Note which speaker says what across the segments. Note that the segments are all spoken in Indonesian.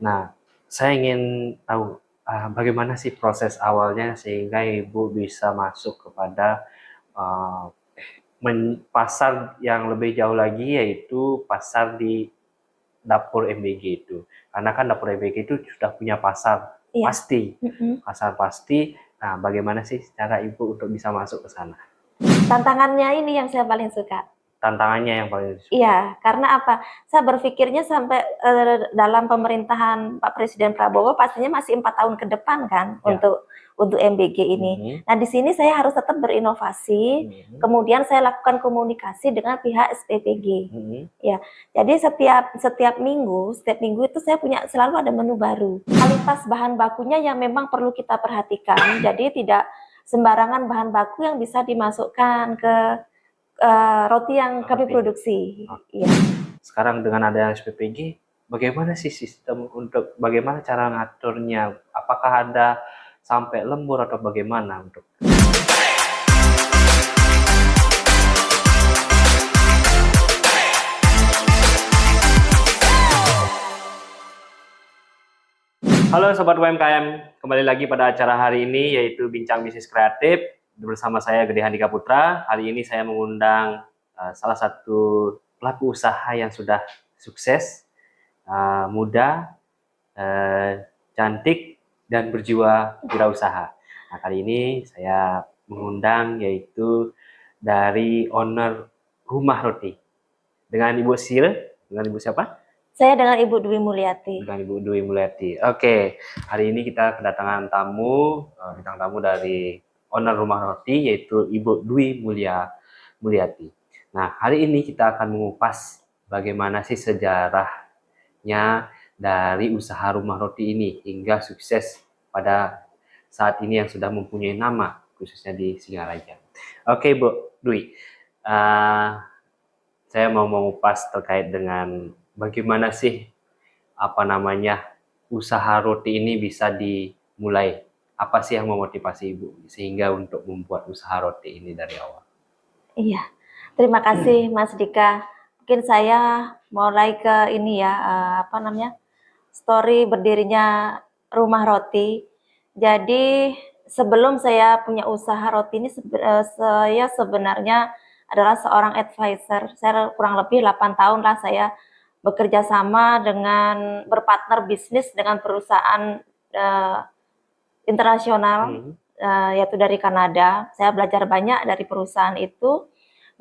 Speaker 1: Nah, saya ingin tahu bagaimana sih proses awalnya sehingga Ibu bisa masuk kepada uh, pasar yang lebih jauh lagi, yaitu pasar di dapur MBG itu. Karena kan dapur MBG itu sudah punya pasar
Speaker 2: Iya.
Speaker 1: pasti,
Speaker 2: Mm-mm.
Speaker 1: pasar pasti. Nah, bagaimana sih cara Ibu untuk bisa masuk ke sana?
Speaker 2: Tantangannya ini yang saya paling suka.
Speaker 1: Tantangannya yang paling disukai.
Speaker 2: Iya, karena apa? Saya berpikirnya sampai dalam pemerintahan Pak Presiden Prabowo pastinya masih 4 tahun ke depan kan
Speaker 1: Ya.
Speaker 2: untuk MBG ini.
Speaker 1: Mhm.
Speaker 2: Nah, di sini saya harus tetap berinovasi.
Speaker 1: Mhm.
Speaker 2: Kemudian saya lakukan komunikasi dengan pihak SPPG.
Speaker 1: Mhm.
Speaker 2: Ya, jadi setiap minggu itu saya punya selalu ada menu baru. Kualitas bahan bakunya yang memang perlu kita perhatikan. Jadi tidak sembarangan bahan baku yang bisa dimasukkan ke roti yang kami
Speaker 1: Roti.
Speaker 2: produksi.
Speaker 1: Oke.
Speaker 2: Iya.
Speaker 1: Sekarang dengan adanya SPPG, bagaimana sih sistem untuk bagaimana cara ngaturnya? Apakah ada sampai lembur atau bagaimana untuk? Halo Sobat UMKM, kembali lagi pada acara hari ini yaitu Bincang Bisnis Kreatif bersama saya Gede Handika Putra. Hari ini saya mengundang salah satu pelaku usaha yang sudah sukses, muda, cantik, dan berjiwa wirausaha. Nah, kali ini saya mengundang yaitu dari owner Rumah Roti. Dengan Ibu Sil, dengan Ibu siapa?
Speaker 2: Saya dengan Ibu Dwi Mulyati.
Speaker 1: Dengan Ibu Dwi Mulyati. Oke, hari ini kita kedatangan tamu, bintang tamu dari owner Rumah Roti yaitu Ibu Dwi Mulyati. Nah, hari ini kita akan mengupas bagaimana sih sejarahnya dari usaha Rumah Roti ini hingga sukses pada saat ini yang sudah mempunyai nama khususnya di Singaraja. Oke, Bu Dwi, saya mau mengupas terkait dengan bagaimana sih usaha roti ini bisa dimulai. Apa sih yang memotivasi Ibu sehingga untuk membuat usaha roti ini dari awal?
Speaker 2: Iya. Terima kasih Mas Dika. Mungkin saya mulai ke ini ya, story berdirinya Rumah Roti. Jadi sebelum saya punya usaha roti ini, saya sebenarnya adalah seorang advisor. Saya kurang lebih 8 tahun lah saya bekerja sama dengan berpartner bisnis dengan perusahaan internasional, yaitu dari Kanada. Saya belajar banyak dari perusahaan itu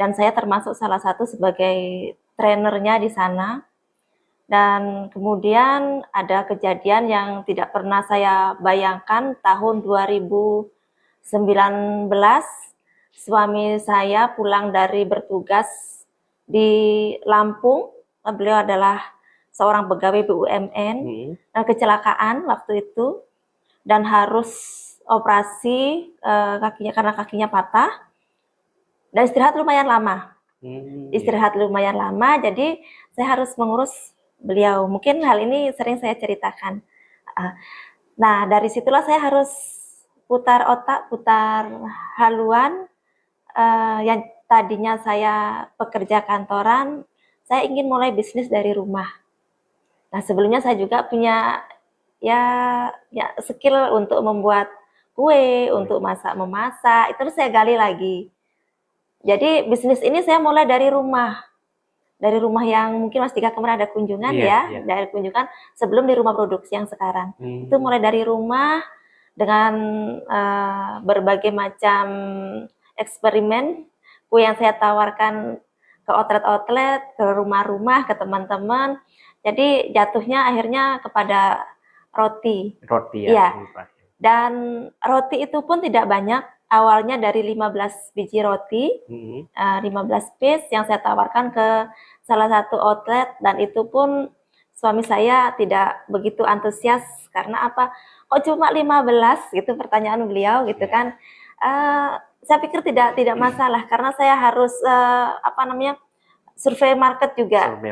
Speaker 2: dan saya termasuk salah satu sebagai trainernya di sana. Dan kemudian ada kejadian yang tidak pernah saya bayangkan tahun 2019, suami saya pulang dari bertugas di Lampung. Beliau adalah seorang pegawai BUMN dan kecelakaan waktu itu dan harus operasi kakinya karena kakinya patah dan istirahat lumayan lama. Jadi saya harus mengurus beliau. Mungkin hal ini sering saya ceritakan. Nah, dari situlah saya harus putar otak, putar haluan. Yang tadinya saya pekerja kantoran, saya ingin mulai bisnis dari rumah. Nah, sebelumnya saya juga punya ya skill untuk membuat kue, untuk memasak, itu saya gali lagi. Jadi bisnis ini saya mulai dari rumah. Dari rumah yang mungkin Mas Dika kemarin ada kunjungan dari kunjungan sebelum di rumah produksi yang sekarang. Itu mulai dari rumah dengan berbagai macam eksperimen kue yang saya tawarkan ke outlet-outlet, ke rumah-rumah, ke teman-teman. Jadi jatuhnya akhirnya kepada roti.
Speaker 1: Roti
Speaker 2: ya.
Speaker 1: ya.
Speaker 2: Dan roti itu pun tidak banyak. Awalnya dari 15 biji roti, 15 piece yang saya tawarkan ke salah satu outlet, dan itu pun suami saya tidak begitu antusias karena apa? Kok cuma 15 gitu pertanyaan beliau gitu kan. Saya pikir tidak masalah karena saya harus survei market juga.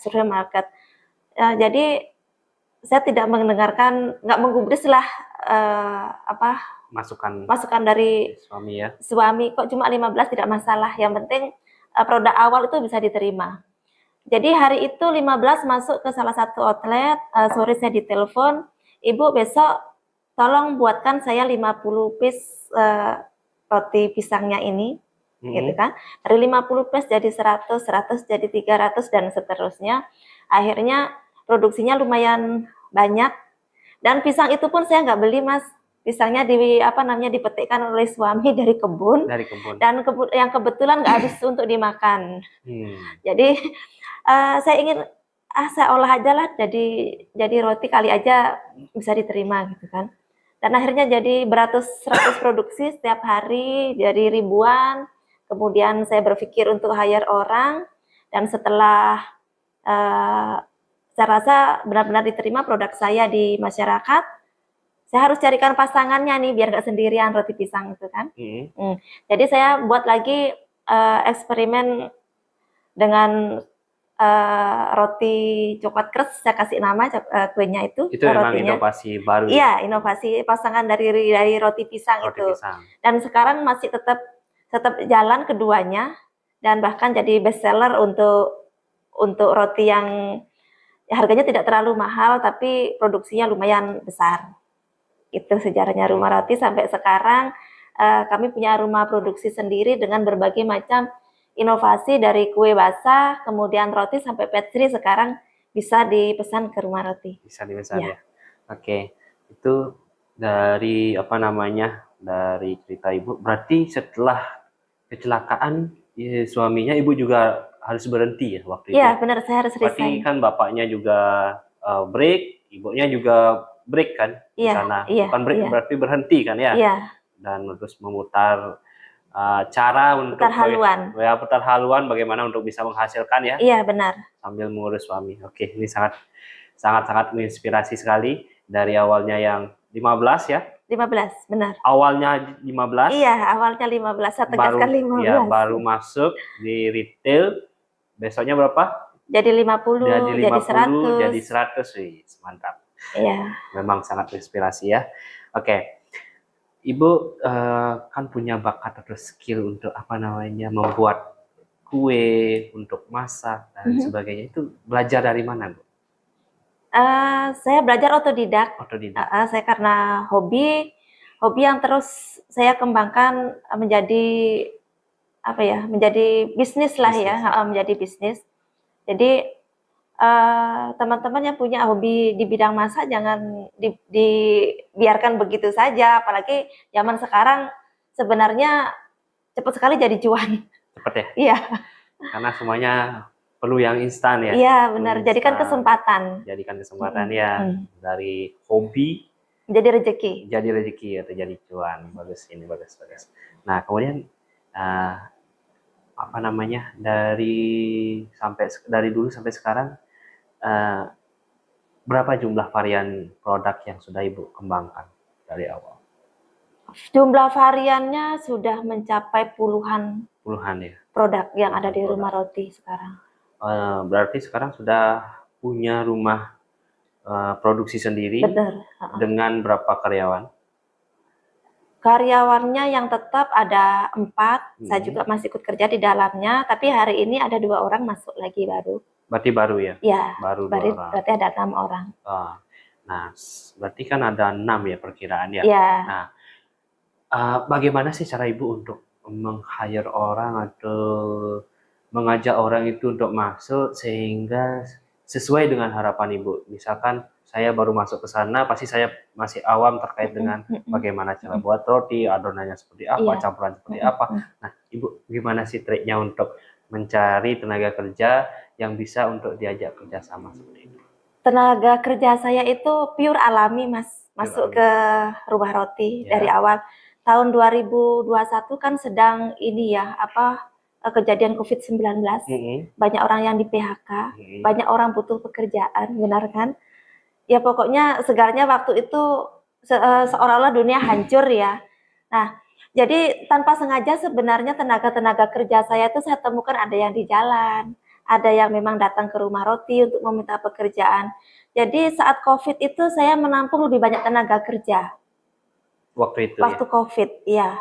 Speaker 2: Survei market. Jadi saya tidak mendengarkan, nggak menggubris lah masukan dari suami kok cuma 15 tidak masalah, yang penting produk awal itu bisa diterima. Jadi hari itu 15 masuk ke salah satu outlet, sore saya ditelepon, "Ibu besok tolong buatkan saya 50 piece roti pisangnya ini." Gitu kan. Dari 50 piece jadi 100, 100 jadi 300 dan seterusnya. Akhirnya produksinya lumayan banyak dan pisang itu pun saya nggak beli, Mas. Pisangnya dipetikkan oleh suami dari kebun
Speaker 1: Dari kebun.
Speaker 2: dan yang kebetulan nggak habis untuk dimakan. Jadi saya ingin saya olah aja lah jadi roti kali aja bisa diterima gitu kan. Dan akhirnya jadi beratus-ratus produksi setiap hari, jadi ribuan. Kemudian saya berpikir untuk hire orang dan setelah saya rasa benar-benar diterima produk saya di masyarakat, saya harus carikan pasangannya nih biar nggak sendirian roti pisang itu kan. Jadi saya buat lagi eksperimen dengan roti coklat keras, saya kasih nama kuenya itu.
Speaker 1: Itu memang inovasi baru.
Speaker 2: Iya, inovasi pasangan dari roti pisang
Speaker 1: roti
Speaker 2: itu.
Speaker 1: Pisang.
Speaker 2: Dan sekarang masih tetap jalan keduanya dan bahkan jadi best seller untuk roti yang harganya tidak terlalu mahal tapi produksinya lumayan besar. Itu sejarahnya Rumah Roti sampai sekarang. Kami punya rumah produksi sendiri dengan berbagai macam inovasi dari kue basah, kemudian roti sampai pastry sekarang bisa dipesan ke Rumah Roti.
Speaker 1: Bisa dipesan ya. Oke, itu dari dari cerita Ibu. Berarti setelah kecelakaan suaminya Ibu juga harus berhenti ya waktu itu?
Speaker 2: Iya, benar, saya harus resign.
Speaker 1: Berarti kan bapaknya juga break, ibunya juga break kan di sana. Bukan break berarti berhenti kan ya?
Speaker 2: Iya.
Speaker 1: Dan terus memutar cara untuk putar haluan bagaimana untuk bisa menghasilkan ya.
Speaker 2: Iya, benar.
Speaker 1: Sambil mengurus suami. Oke, ini sangat menginspirasi sekali dari awalnya yang 15 ya.
Speaker 2: 15, benar.
Speaker 1: Awalnya 15.
Speaker 2: Iya, awalnya 15. Saya tegaskan 15.
Speaker 1: Ya, baru masuk di retail. Besoknya berapa?
Speaker 2: Jadi 50, jadi 100.
Speaker 1: Jadi 100, wih, mantap.
Speaker 2: Iya.
Speaker 1: Memang sangat menginspirasi ya. Oke. Ibu kan punya bakat atau skill untuk membuat kue, untuk masak dan sebagainya. Itu belajar dari mana, Bu?
Speaker 2: Saya belajar otodidak.
Speaker 1: Otodidak.
Speaker 2: Saya karena hobi yang terus saya kembangkan menjadi menjadi bisnis lah ya, menjadi bisnis. Jadi teman-teman yang punya hobi di bidang masak jangan dibiarkan begitu saja, apalagi zaman sekarang sebenarnya cepat sekali jadi cuan.
Speaker 1: Cepat ya?
Speaker 2: Iya.
Speaker 1: Karena semuanya perlu yang instan ya.
Speaker 2: Iya, benar. Jadikan kesempatan.
Speaker 1: Jadikan kesempatan ya. Dari hobi
Speaker 2: jadi rezeki.
Speaker 1: Jadi rezeki atau jadi cuan. Bagus ini, bagus. Nah, kemudian dari dulu sampai sekarang berapa jumlah varian produk yang sudah Ibu kembangkan dari awal?
Speaker 2: Jumlah variannya sudah mencapai puluhan
Speaker 1: ya
Speaker 2: produk yang ada di Rumah Roti sekarang.
Speaker 1: Berarti sekarang sudah punya rumah produksi sendiri.
Speaker 2: Benar.
Speaker 1: Dengan berapa karyawan?
Speaker 2: Karyawannya yang tetap ada 4, saya juga masih ikut kerja di dalamnya, tapi hari ini ada 2 orang masuk lagi baru.
Speaker 1: Berarti baru ya?
Speaker 2: Iya,
Speaker 1: baru 2 orang.
Speaker 2: Berarti ada 6 orang.
Speaker 1: Nah, berarti kan ada 6 ya perkiraan ya?
Speaker 2: Iya.
Speaker 1: Nah, bagaimana sih cara Ibu untuk meng-hire orang atau mengajak orang itu untuk masuk sehingga sesuai dengan harapan Ibu? Misalkan saya baru masuk ke sana, pasti saya masih awam terkait dengan bagaimana cara buat roti, adonannya seperti apa, campuran seperti apa. Nah, Ibu gimana sih triknya untuk mencari tenaga kerja yang bisa untuk diajak kerjasama seperti itu?
Speaker 2: Tenaga kerja saya itu pure alami, Mas. Masuk ke Rumah Roti dari awal. Tahun 2021 kan sedang kejadian COVID-19. Banyak orang yang di PHK, banyak orang butuh pekerjaan, benar kan? Ya pokoknya segarnya waktu itu seolah-olah dunia hancur ya. Nah, jadi tanpa sengaja sebenarnya tenaga kerja saya itu saya temukan ada yang di jalan, ada yang memang datang ke Rumah Roti untuk meminta pekerjaan. Jadi saat COVID itu saya menampung lebih banyak tenaga kerja.
Speaker 1: Waktu itu
Speaker 2: Waktu COVID, iya.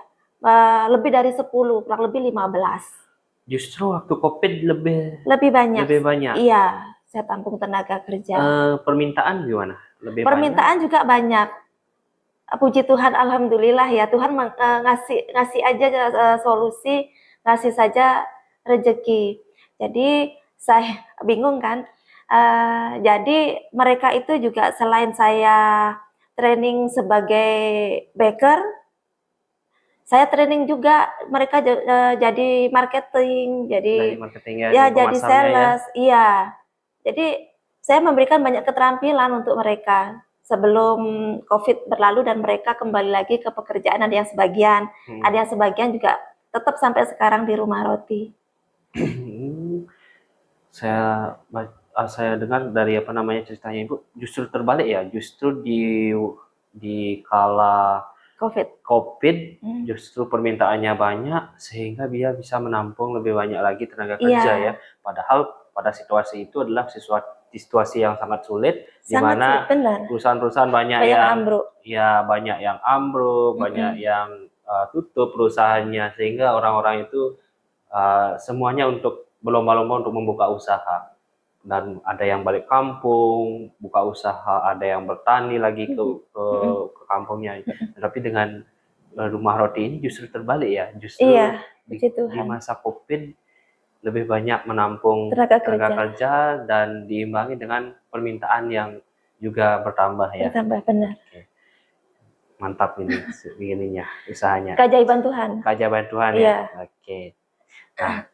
Speaker 2: Lebih dari 10, kurang lebih 15.
Speaker 1: Justru waktu COVID
Speaker 2: Lebih banyak.
Speaker 1: lebih banyak.
Speaker 2: Iya, saya tampung tenaga kerja.
Speaker 1: Permintaan gimana? Lebih banyak?
Speaker 2: Permintaan juga banyak. Puji Tuhan, alhamdulillah ya, Tuhan ngasih aja solusi, ngasih saja rezeki. Jadi saya bingung kan. Jadi mereka itu juga selain saya training sebagai baker, saya training juga mereka jadi marketing,
Speaker 1: Dari
Speaker 2: jadi
Speaker 1: marketingnya,
Speaker 2: ya
Speaker 1: dari
Speaker 2: jadi
Speaker 1: pemasarnya ya.
Speaker 2: sales, iya. Jadi saya memberikan banyak keterampilan untuk mereka sebelum COVID berlalu dan mereka kembali lagi ke pekerjaan. Ada yang sebagian, ada yang sebagian juga tetap sampai sekarang di rumah roti.
Speaker 1: Saya dengar dari apa namanya ceritanya Ibu, justru terbalik ya, justru di kala COVID justru permintaannya banyak sehingga dia bisa menampung lebih banyak lagi tenaga kerja ya. Padahal pada situasi itu adalah situasi yang sangat sulit, di mana perusahaan-perusahaan banyak yang ambruk, banyak yang tutup perusahaannya, sehingga orang-orang itu semuanya untuk berlomba-lomba untuk membuka usaha. Dan ada yang balik kampung, buka usaha, ada yang bertani lagi ke kampungnya. Tapi dengan rumah roti ini justru terbalik ya, justru di masa COVID lebih banyak menampung tenaga kerja dan diimbangi dengan permintaan yang juga bertambah ya.
Speaker 2: Bertambah, benar.
Speaker 1: Oke. Mantap ini begininya usahanya.
Speaker 2: Keajaiban Tuhan.
Speaker 1: Keajaiban Tuhan ya. Oke. Nah,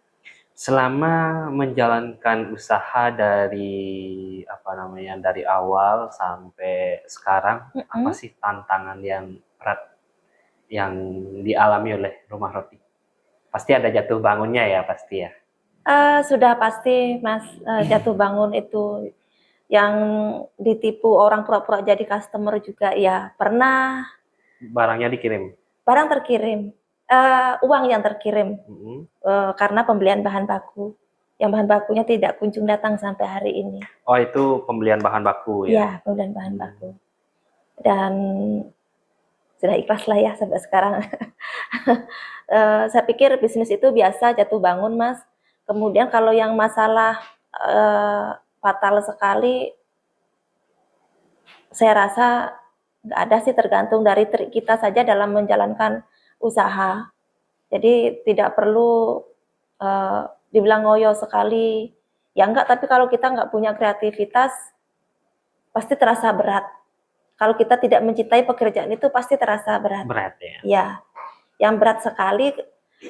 Speaker 1: selama menjalankan usaha dari awal sampai sekarang, apa sih tantangan yang berat yang dialami oleh rumah roti? Pasti ada jatuh bangunnya ya, pasti ya.
Speaker 2: Sudah pasti Mas, jatuh bangun itu yang ditipu orang pura-pura jadi customer juga ya pernah.
Speaker 1: Barangnya dikirim?
Speaker 2: Barang terkirim, uang yang terkirim karena pembelian bahan baku. Yang bahan bakunya tidak kunjung datang sampai hari ini.
Speaker 1: Oh, itu pembelian bahan baku ya?
Speaker 2: Iya, pembelian bahan baku. Dan sudah ikhlas lah ya sampai sekarang. Saya pikir bisnis itu biasa jatuh bangun Mas. Kemudian kalau yang masalah fatal sekali, saya rasa nggak ada sih, tergantung dari trik kita saja dalam menjalankan usaha. Jadi tidak perlu dibilang ngoyo sekali. Ya enggak, tapi kalau kita nggak punya kreativitas, pasti terasa berat. Kalau kita tidak mencintai pekerjaan itu pasti terasa berat.
Speaker 1: Berat ya?
Speaker 2: Ya, yang berat sekali,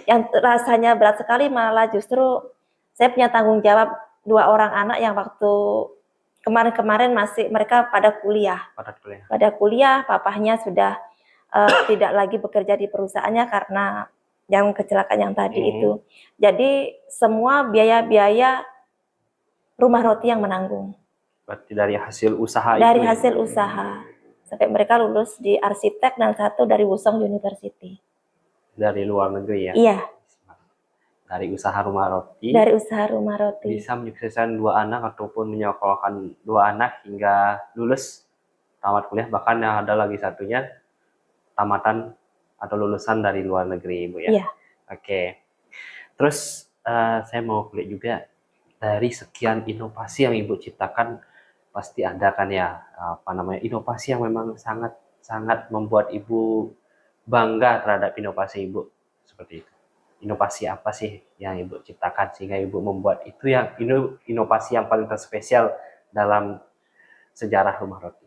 Speaker 2: yang rasanya berat sekali malah justru saya punya tanggung jawab 2 orang anak yang waktu kemarin-kemarin masih mereka pada kuliah. Pada kuliah, papahnya sudah tidak lagi bekerja di perusahaannya karena yang kecelakaan yang tadi itu. Jadi semua biaya-biaya rumah roti yang menanggung.
Speaker 1: Berarti dari hasil usaha
Speaker 2: itu? Dari hasil usaha. Sampai mereka lulus di arsitek dan satu dari Wusong University.
Speaker 1: Dari luar negeri ya?
Speaker 2: Iya.
Speaker 1: Dari usaha rumah roti.
Speaker 2: Dari usaha rumah roti.
Speaker 1: Bisa menyukseskan 2 anak ataupun menyekolahkan 2 anak hingga lulus tamat kuliah, bahkan ada lagi satunya tamatan atau lulusan dari luar negeri Ibu ya?
Speaker 2: Iya.
Speaker 1: Oke. Terus saya mau kulik juga, dari sekian inovasi yang Ibu ciptakan, pasti ada kan ya inovasi yang memang sangat membuat Ibu bangga terhadap inovasi Ibu seperti itu. Inovasi apa sih yang Ibu ciptakan sehingga Ibu membuat itu yang inovasi yang paling terspesial dalam sejarah rumah roti?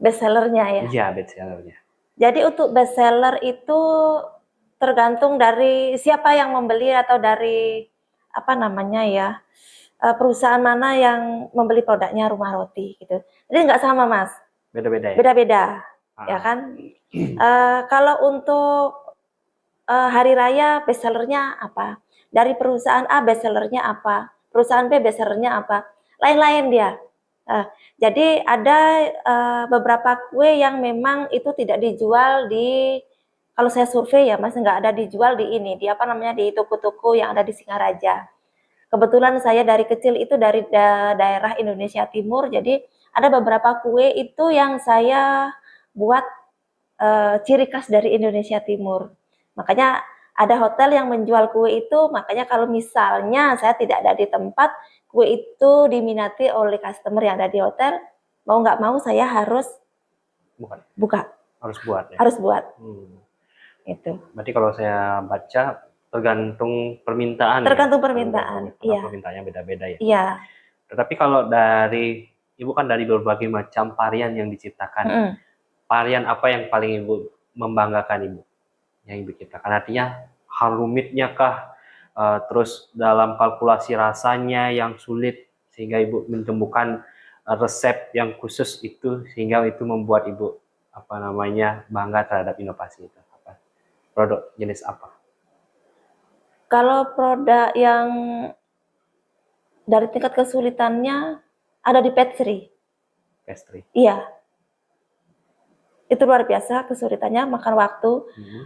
Speaker 2: Bestsellernya ya?
Speaker 1: Iya, bestsellernya.
Speaker 2: Jadi untuk bestseller itu tergantung dari siapa yang membeli atau dari perusahaan mana yang membeli produknya rumah roti gitu. Jadi nggak sama Mas.
Speaker 1: Beda-beda ya?
Speaker 2: Beda-beda, ya kan? Kalau untuk hari raya bestsellernya apa? Dari perusahaan A bestsellernya apa? Perusahaan B bestsellernya apa? Lain-lain dia. Jadi ada beberapa kue yang memang itu tidak dijual kalau saya survei ya Mas, nggak ada dijual di di toko-toko yang ada di Singaraja. Kebetulan saya dari kecil itu dari daerah Indonesia Timur, jadi ada beberapa kue itu yang saya buat ciri khas dari Indonesia Timur. Makanya ada hotel yang menjual kue itu, makanya kalau misalnya saya tidak ada di tempat, kue itu diminati oleh customer yang ada di hotel, mau nggak mau saya harus
Speaker 1: Bukan,
Speaker 2: buka,
Speaker 1: harus buat ya.
Speaker 2: harus buat.
Speaker 1: Itu. Berarti kalau saya baca tergantung permintaan.
Speaker 2: Tergantung
Speaker 1: ya?
Speaker 2: permintaan, iya.
Speaker 1: Permintaannya beda-beda ya.
Speaker 2: Iya.
Speaker 1: Tetapi kalau dari Ibu kan dari berbagai macam varian yang diciptakan. Varian apa yang paling Ibu membanggakan Ibu? Yang Ibu ciptakan. Artinya hal rumitnya kah? Terus dalam kalkulasi rasanya yang sulit sehingga Ibu menemukan resep yang khusus itu sehingga itu membuat Ibu bangga terhadap inovasi itu. Produk jenis apa?
Speaker 2: Kalau produk yang dari tingkat kesulitannya ada di pastry.
Speaker 1: Pastry.
Speaker 2: Iya. Itu luar biasa kesulitannya, makan waktu.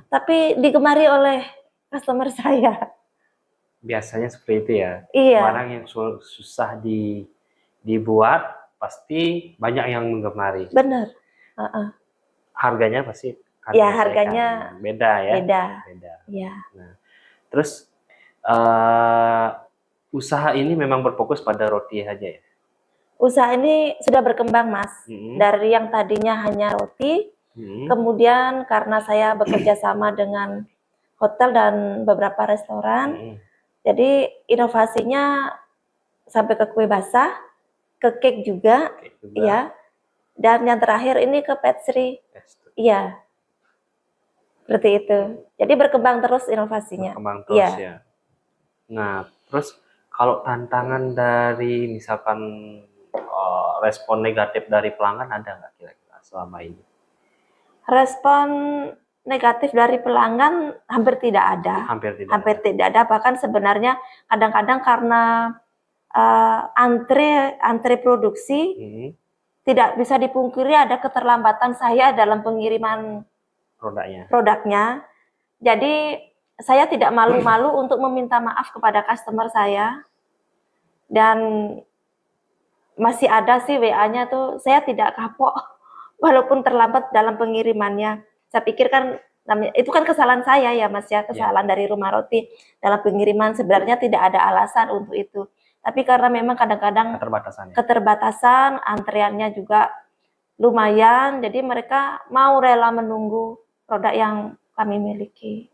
Speaker 2: Tapi digemari oleh customer saya.
Speaker 1: Biasanya seperti itu ya.
Speaker 2: Iya.
Speaker 1: Barang yang susah dibuat pasti banyak yang menggemari.
Speaker 2: Benar.
Speaker 1: Harganya pasti
Speaker 2: ya harganya
Speaker 1: beda ya.
Speaker 2: Beda. Ya.
Speaker 1: Nah, terus usaha ini memang berfokus pada roti aja ya.
Speaker 2: Usaha ini sudah berkembang, Mas. Dari yang tadinya hanya roti, kemudian karena saya bekerja sama dengan hotel dan beberapa restoran, jadi inovasinya sampai ke kue basah, ke cake juga, ya. Dan yang terakhir ini ke pastry. Iya. Seperti itu. Jadi berkembang terus inovasinya.
Speaker 1: Berkembang terus ya. Nah, terus kalau tantangan dari misalkan respon negatif dari pelanggan ada nggak kira-kira selama ini?
Speaker 2: Respon negatif dari pelanggan hampir tidak ada. Hampir tidak ada. Bahkan sebenarnya kadang-kadang karena antre produksi, tidak bisa dipungkiri ada keterlambatan saya dalam pengiriman produknya. Jadi saya tidak malu-malu untuk meminta maaf kepada customer saya. Dan masih ada sih WA-nya tuh, saya tidak kapok walaupun terlambat dalam pengirimannya. Saya pikir kan itu kan kesalahan saya ya Mas ya, kesalahan dari Rumah Roti dalam pengiriman. Sebenarnya tidak ada alasan untuk itu. Tapi karena memang kadang-kadang keterbatasan, antriannya juga lumayan, jadi mereka mau rela menunggu produk yang kami miliki.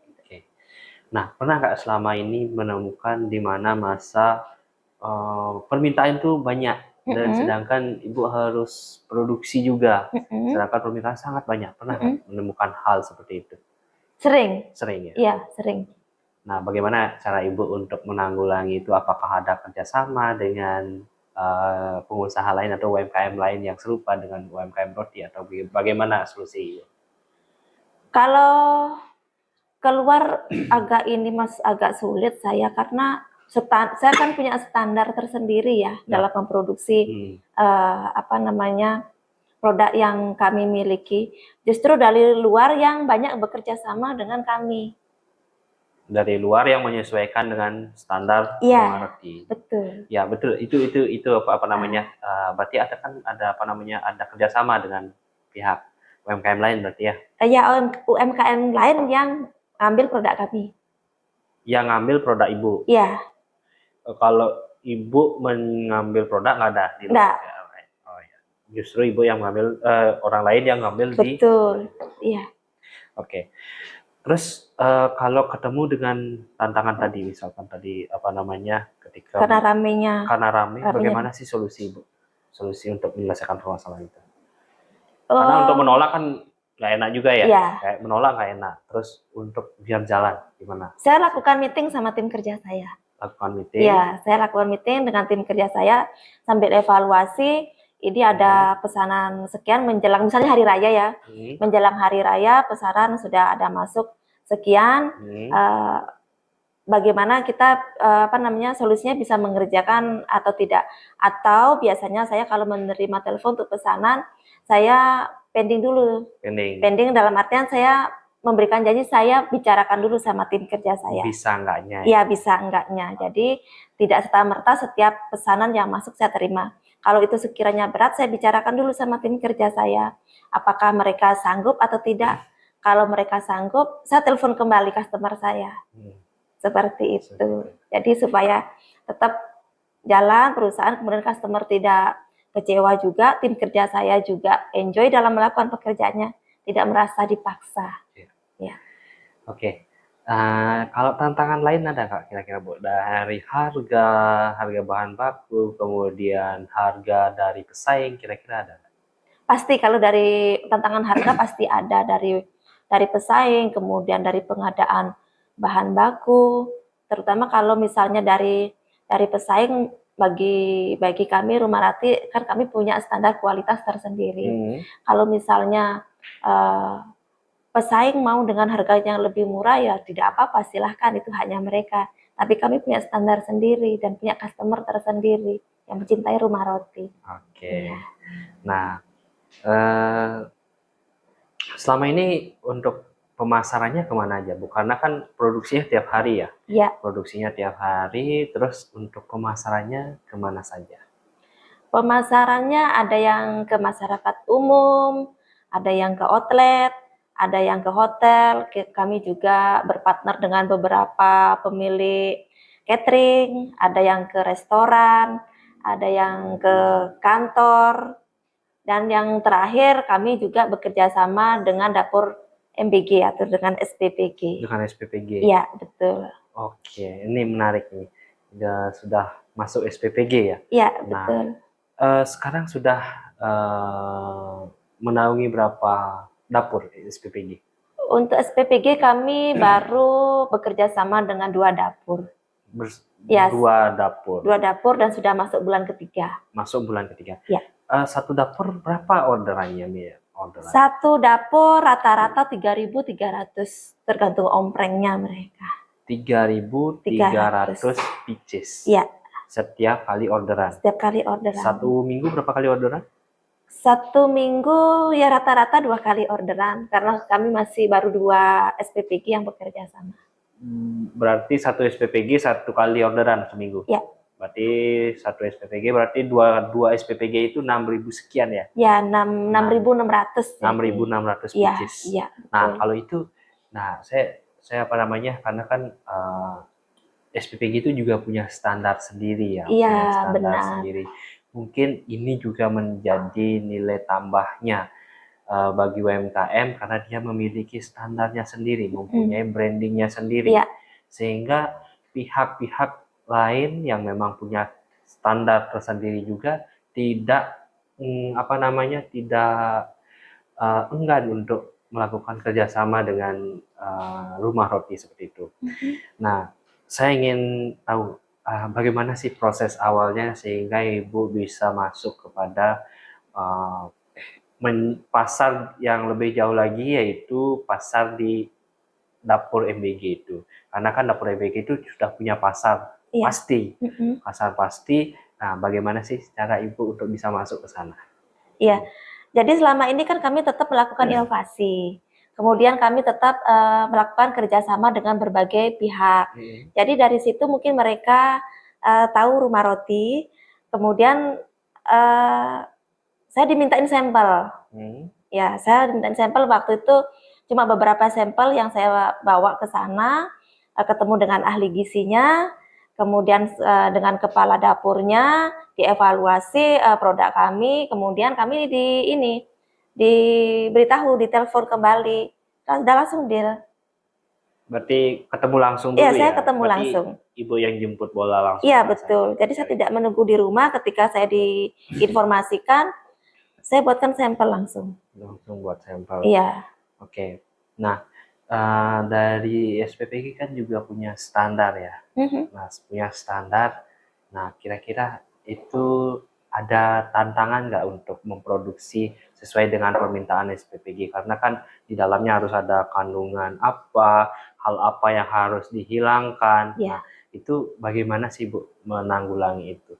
Speaker 1: Nah, pernah nggak selama ini menemukan di mana masa permintaan itu banyak dan sedangkan Ibu harus produksi juga, sedangkan permintaan sangat banyak. Pernah menemukan hal seperti itu?
Speaker 2: Sering.
Speaker 1: Sering ya?
Speaker 2: Iya, sering.
Speaker 1: Nah, bagaimana cara Ibu untuk menanggulangi itu? Apakah ada kerjasama dengan pengusaha lain atau UMKM lain yang serupa dengan UMKM roti atau bagaimana solusi itu?
Speaker 2: Kalau keluar agak sulit saya karena saya kan punya standar tersendiri ya dalam memproduksi produk yang kami miliki. Justru dari luar yang banyak bekerja sama dengan kami.
Speaker 1: Dari luar yang menyesuaikan dengan standar Rumah Roti.
Speaker 2: Betul.
Speaker 1: Ya betul, itu berarti ada kerjasama dengan pihak UMKM lain berarti ya?
Speaker 2: Ya UMKM lain yang ngambil produk kami.
Speaker 1: Yang ngambil produk Ibu?
Speaker 2: Iya.
Speaker 1: Kalau Ibu mengambil produk nggak ada di luar? Oh ya. Justru Ibu yang mengambil, orang lain yang ngambil di.
Speaker 2: Betul. Iya.
Speaker 1: Oke. Terus kalau ketemu dengan tantangan tadi, misalkan tadi ketika
Speaker 2: karena rame,
Speaker 1: bagaimana sih solusi Ibu? Solusi untuk menyelesaikan permasalahan itu? Karena untuk menolak kan nggak enak juga ya, kayak menolak nggak enak. Terus untuk biar jalan gimana?
Speaker 2: Saya lakukan meeting sama tim kerja saya.
Speaker 1: Lakukan meeting?
Speaker 2: Iya, saya lakukan meeting dengan tim kerja saya sambil evaluasi. Ini ada pesanan sekian menjelang misalnya hari raya ya, menjelang hari raya pesanan sudah ada masuk sekian. Bagaimana kita solusinya bisa mengerjakan atau tidak? Atau biasanya saya kalau menerima telepon untuk pesanan, saya pending dulu. Pending dalam artian saya memberikan janji saya bicarakan dulu sama tim kerja saya.
Speaker 1: Bisa enggaknya?
Speaker 2: Iya, bisa enggaknya. Jadi tidak serta-merta setiap pesanan yang masuk saya terima. Kalau itu sekiranya berat, saya bicarakan dulu sama tim kerja saya. Apakah mereka sanggup atau tidak? Kalau mereka sanggup, saya telepon kembali customer saya. Seperti itu. Jadi supaya tetap jalan perusahaan, kemudian customer tidak kecewa juga, tim kerja saya juga enjoy dalam melakukan pekerjaannya, tidak merasa dipaksa. Ya.
Speaker 1: Oke. Kalau tantangan lain ada Kak kira-kira Bu? Dari harga bahan baku, kemudian harga dari pesaing, kira-kira ada?
Speaker 2: Pasti kalau dari tantangan harga pasti ada, dari pesaing, kemudian dari pengadaan bahan baku, terutama kalau misalnya dari pesaing, bagi kami Rumah Rati kan kami punya standar kualitas tersendiri. Kalau misalnya pesaing mau dengan harga yang lebih murah, ya tidak apa-apa, silahkan, itu hanya mereka. Tapi kami punya standar sendiri dan punya customer tersendiri yang mencintai Rumah Roti.
Speaker 1: Oke.
Speaker 2: Iya.
Speaker 1: Nah, selama ini untuk pemasarannya kemana aja Bu? Karena kan produksinya tiap hari ya?
Speaker 2: Iya.
Speaker 1: Produksinya tiap hari, terus untuk pemasarannya kemana saja?
Speaker 2: Pemasarannya ada yang ke masyarakat umum, ada yang ke outlet, ada yang ke hotel. Kami juga berpartner dengan beberapa pemilik catering, ada yang ke restoran, ada yang ke kantor, dan yang terakhir kami juga bekerja sama dengan dapur MBG atau dengan SPPG.
Speaker 1: Dengan SPPG?
Speaker 2: Iya, betul.
Speaker 1: Oke, ini menarik nih. Sudah masuk SPPG ya?
Speaker 2: Iya,
Speaker 1: Nah,
Speaker 2: betul.
Speaker 1: sekarang sudah menaungi berapa dapur SPPG?
Speaker 2: Untuk SPPG kami baru bekerja sama dengan 2 dapur.
Speaker 1: Yes. 2 dapur.
Speaker 2: 2 dapur dan sudah masuk bulan ketiga.
Speaker 1: Masuk bulan ketiga.
Speaker 2: Ya.
Speaker 1: Satu dapur berapa orderannya Mia?
Speaker 2: Satu dapur rata-rata 3.300 tergantung omprengnya mereka.
Speaker 1: 3.300 pieces.
Speaker 2: Iya.
Speaker 1: Setiap kali orderan.
Speaker 2: Setiap kali orderan.
Speaker 1: Satu minggu berapa kali orderan?
Speaker 2: Satu minggu ya rata-rata 2 kali orderan karena kami masih baru 2 SPPG yang bekerja sama.
Speaker 1: Berarti satu SPPG 1 kali orderan seminggu?
Speaker 2: Ya.
Speaker 1: Berarti satu SPPG berarti dua SPPG itu 6.000 sekian ya?
Speaker 2: Ya, 6.600.
Speaker 1: 6.600 pieces.
Speaker 2: Iya.
Speaker 1: Nah, kalau itu, nah saya apa namanya, karena kan SPPG itu juga punya standar sendiri ya.
Speaker 2: Iya,
Speaker 1: punya standar
Speaker 2: benar.
Speaker 1: sendiri. Mungkin ini juga menjadi nilai tambahnya bagi UMKM karena dia memiliki standarnya sendiri, mempunyai brandingnya sendiri.
Speaker 2: Iya.
Speaker 1: Sehingga pihak-pihak lain yang memang punya standar tersendiri juga tidak tidak enggan untuk melakukan kerjasama dengan Rumah Roti seperti itu. Nah, saya ingin tahu bagaimana sih proses awalnya sehingga Ibu bisa masuk kepada pasar yang lebih jauh lagi, yaitu pasar di dapur MBG itu. Karena kan dapur MBG itu sudah punya pasar pasti. Pasar pasti. Nah, bagaimana sih cara Ibu untuk bisa masuk ke sana?
Speaker 2: Iya. Jadi selama ini kan kami tetap melakukan inovasi. Kemudian kami tetap melakukan kerjasama dengan berbagai pihak. Jadi dari situ mungkin mereka tahu Rumah Roti. Kemudian saya dimintain sampel. Ya, saya dimintain sampel waktu itu cuma beberapa sampel yang saya bawa ke sana, ketemu dengan ahli gizinya, kemudian dengan kepala dapurnya, dievaluasi produk kami, kemudian kami diberitahu, ditelepon kembali, sudah langsung deal.
Speaker 1: Berarti ketemu langsung dulu ya?
Speaker 2: Iya, saya ketemu langsung.
Speaker 1: Ibu yang jemput bola langsung?
Speaker 2: Iya, betul. Jadi saya tidak menunggu di rumah, ketika saya diinformasikan, saya buatkan sampel langsung.
Speaker 1: Langsung buat sampel?
Speaker 2: Iya.
Speaker 1: Oke. Nah, dari SPPG kan juga punya standar ya? Nah, punya standar. Nah, kira-kira itu ada tantangan nggak untuk memproduksi sesuai dengan permintaan SPPG? Karena kan di dalamnya harus ada kandungan apa, hal apa yang harus dihilangkan.
Speaker 2: Ya.
Speaker 1: Nah, itu bagaimana sih Bu menanggulangi itu?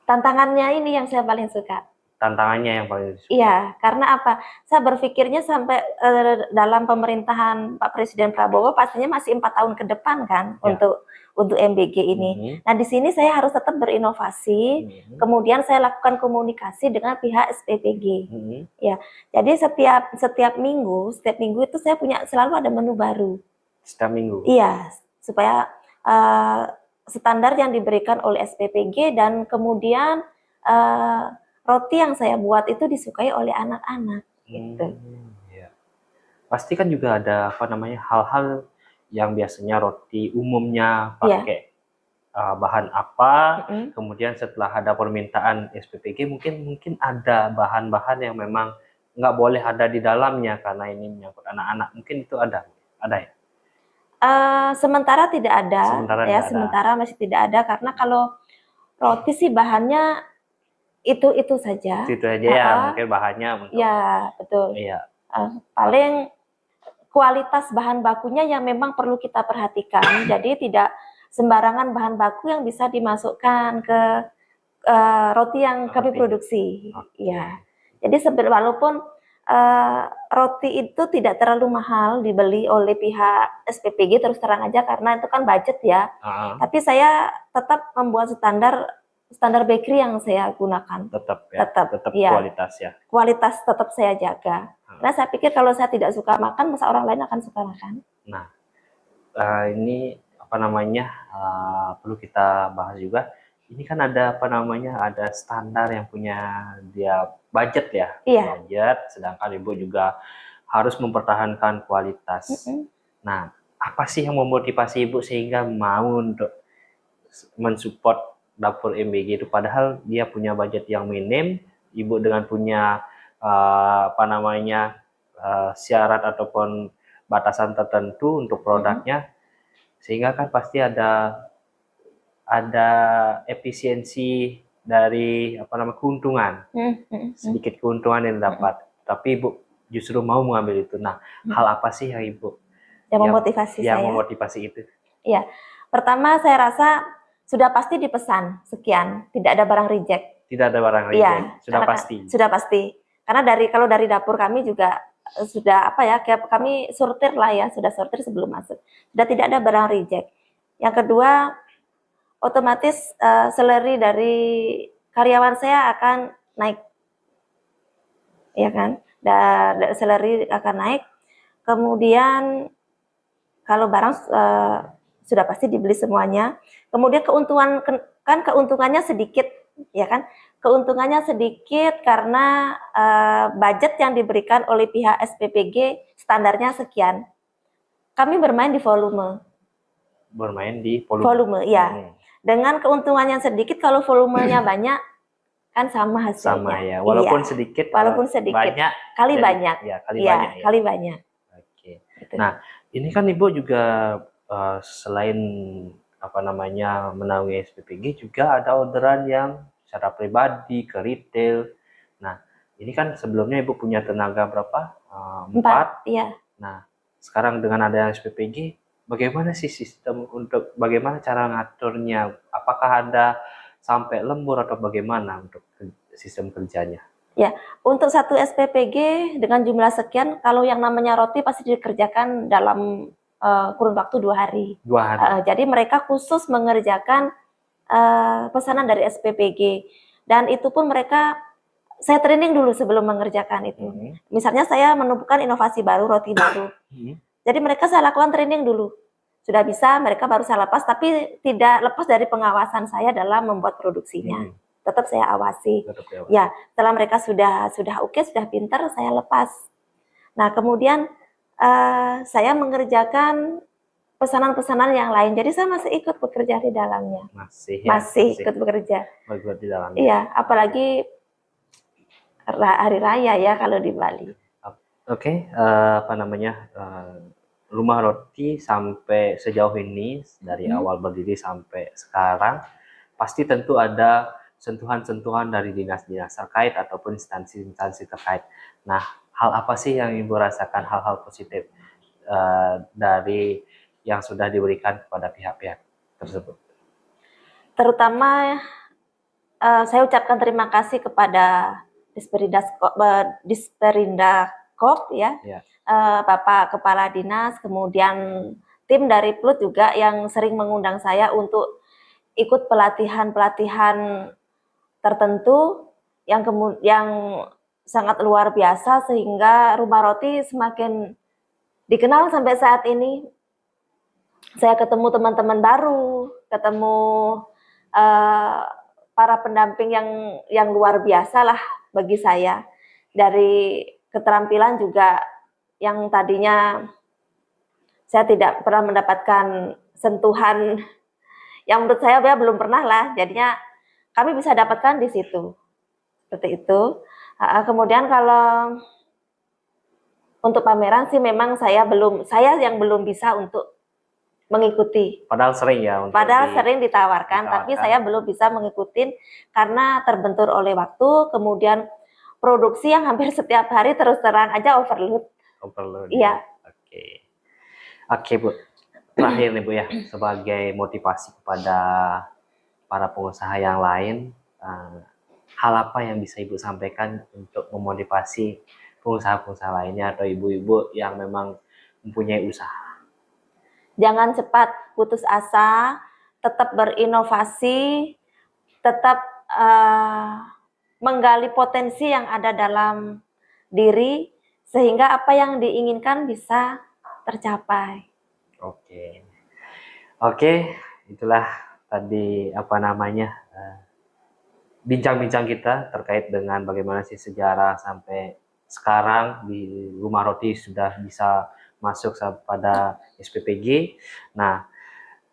Speaker 2: Tantangannya ini yang saya paling suka.
Speaker 1: tantangannya yang paling disukai.
Speaker 2: Iya, karena apa? Saya berpikirnya sampai dalam pemerintahan Pak Presiden Prabowo pastinya masih 4 tahun ke depan kan
Speaker 1: Ya.
Speaker 2: untuk MBG ini. Nah, di sini saya harus tetap berinovasi. Kemudian saya lakukan komunikasi dengan pihak SPPG. Ya, jadi setiap minggu itu saya punya selalu ada menu baru.
Speaker 1: Setiap minggu.
Speaker 2: Iya, supaya standar yang diberikan oleh SPPG dan kemudian roti yang saya buat itu disukai oleh anak-anak. Gitu.
Speaker 1: Ya. Pasti kan juga ada apa namanya hal-hal yang biasanya roti umumnya pakai bahan apa, kemudian setelah ada permintaan SPPG mungkin ada bahan-bahan yang memang nggak boleh ada di dalamnya karena ini menyangkut anak-anak. Mungkin itu ada ya?
Speaker 2: Sementara tidak ada, sementara masih tidak ada karena kalau roti sih bahannya itu saja.
Speaker 1: Itu aja ya, mungkin bahannya.
Speaker 2: Ya, betul.
Speaker 1: Iya.
Speaker 2: Paling kualitas bahan bakunya yang memang perlu kita perhatikan. Jadi tidak sembarangan bahan baku yang bisa dimasukkan ke roti yang kami produksi. Ya. Jadi walaupun roti itu tidak terlalu mahal dibeli oleh pihak SPPG terus terang aja karena itu kan budget ya. Tapi saya tetap membuat standar bakery yang saya gunakan.
Speaker 1: Tetap ya. Kualitas ya.
Speaker 2: Kualitas tetap saya jaga. Karena saya pikir kalau saya tidak suka makan, masa orang lain akan suka makan.
Speaker 1: Nah, ini apa namanya perlu kita bahas juga. Ini kan ada apa namanya ada standar yang punya dia budget ya, budget. Sedangkan ibu juga harus mempertahankan kualitas. Nah, apa sih yang memotivasi ibu sehingga mau untuk mensupport dapur MBG itu? Padahal dia punya budget yang minim, ibu dengan punya apa namanya syarat ataupun batasan tertentu untuk produknya, sehingga kan pasti ada efisiensi dari apa namanya keuntungan, sedikit keuntungan yang dapat, tapi ibu justru mau mengambil itu. Nah, hal apa sih yang ibu
Speaker 2: yang memotivasi saya?
Speaker 1: Yang memotivasi itu?
Speaker 2: Iya, pertama saya rasa sudah pasti dipesan sekian, tidak ada barang reject.
Speaker 1: Tidak ada barang reject, ya, sudah pasti.
Speaker 2: Sudah pasti, karena kalau dari dapur kami juga sudah apa ya, kami sortir lah ya, sudah sortir sebelum masuk, sudah tidak ada barang reject. Yang kedua, otomatis salary dari karyawan saya akan naik, ya kan? Dan salary akan naik. Kemudian kalau barang sudah pasti dibeli semuanya. Kemudian keuntungannya sedikit, ya kan? Keuntungannya sedikit karena budget yang diberikan oleh pihak SPPG standarnya sekian. Kami bermain di volume.
Speaker 1: Bermain di volume.
Speaker 2: Volume, ya. Dengan keuntungan yang sedikit, kalau volumenya banyak, kan sama hasilnya.
Speaker 1: Sama ya, walaupun sedikit.
Speaker 2: Walaupun sedikit.
Speaker 1: Banyak.
Speaker 2: Kali banyak.
Speaker 1: Ya, kali banyak. Oke. Gitu. Nah, ini kan ibu juga selain apa namanya menaungi SPPG juga ada orderan yang secara pribadi ke retail. Nah, ini kan sebelumnya ibu punya tenaga berapa? 4.
Speaker 2: Iya.
Speaker 1: Nah, sekarang dengan adanya SPPG, bagaimana sih sistem untuk bagaimana cara ngaturnya? Apakah ada sampai lembur atau bagaimana untuk sistem kerjanya?
Speaker 2: Ya, untuk satu SPPG dengan jumlah sekian, kalau yang namanya roti pasti dikerjakan dalam kurun waktu 2 hari.
Speaker 1: 2 hari.
Speaker 2: Jadi mereka khusus mengerjakan pesanan dari SPPG, dan itu pun saya training dulu sebelum mengerjakan itu. Misalnya saya menemukan inovasi baru, roti baru. Jadi mereka saya lakukan training dulu. Sudah bisa, mereka baru saya lepas, tapi tidak lepas dari pengawasan saya dalam membuat produksinya. Tetap saya awasi. Ya, setelah mereka sudah oke, sudah pintar, saya lepas. Nah, kemudian saya mengerjakan pesanan-pesanan yang lain. Jadi saya masih ikut bekerja di dalamnya. Masih ikut bekerja.
Speaker 1: Di dalamnya.
Speaker 2: Iya, apalagi hari raya ya kalau di Bali.
Speaker 1: Oke, apa namanya rumah roti sampai sejauh ini dari awal berdiri sampai sekarang pasti tentu ada sentuhan-sentuhan dari dinas-dinas terkait ataupun instansi-instansi terkait. Nah, hal apa sih yang ibu rasakan hal-hal positif dari yang sudah diberikan kepada pihak-pihak tersebut?
Speaker 2: Terutama saya ucapkan terima kasih kepada Disperindak ya,
Speaker 1: Ya.
Speaker 2: Bapak Kepala Dinas, kemudian tim dari PLUT juga yang sering mengundang saya untuk ikut pelatihan-pelatihan tertentu yang sangat luar biasa, sehingga Rumah Roti semakin dikenal sampai saat ini. Saya ketemu teman-teman baru, ketemu para pendamping yang luar biasa lah bagi saya. Dari keterampilan juga yang tadinya saya tidak pernah mendapatkan sentuhan yang menurut saya ya belum pernah lah, jadinya kami bisa dapatkan di situ, seperti itu. Kemudian kalau untuk pameran sih memang saya yang belum bisa untuk mengikuti.
Speaker 1: Padahal sering ya.
Speaker 2: Sering ditawarkan, tapi saya belum bisa mengikuti karena terbentur oleh waktu, kemudian produksi yang hampir setiap hari terus terang aja overload. Iya.
Speaker 1: Oke Bu. Terakhir nih Bu ya, sebagai motivasi kepada para pengusaha yang lain, hal apa yang bisa Ibu sampaikan untuk memotivasi pengusaha-pengusaha lainnya atau ibu-ibu yang memang mempunyai usaha?
Speaker 2: Jangan cepat putus asa, tetap berinovasi, tetap menggali potensi yang ada dalam diri, sehingga apa yang diinginkan bisa tercapai.
Speaker 1: Oke, itulah tadi bincang-bincang kita terkait dengan bagaimana sih sejarah sampai sekarang di Rumah Roti sudah bisa masuk pada SPPG. Nah,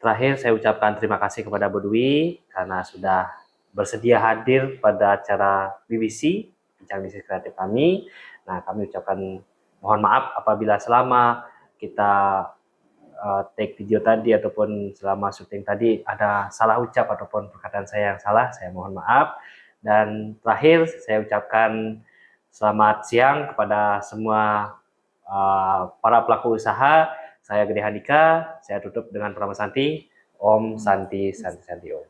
Speaker 1: terakhir saya ucapkan terima kasih kepada Bu Dwi karena sudah bersedia hadir pada acara BBC, Bincang Bisnis Kreatif kami. Nah, kami ucapkan mohon maaf apabila selama kita take video tadi ataupun selama syuting tadi ada salah ucap ataupun perkataan saya yang salah, saya mohon maaf. Dan terakhir saya ucapkan selamat siang kepada semua para pelaku usaha. Saya Gede Handika, saya tutup dengan Pramana Santi. Om Santi Santi Santi Om.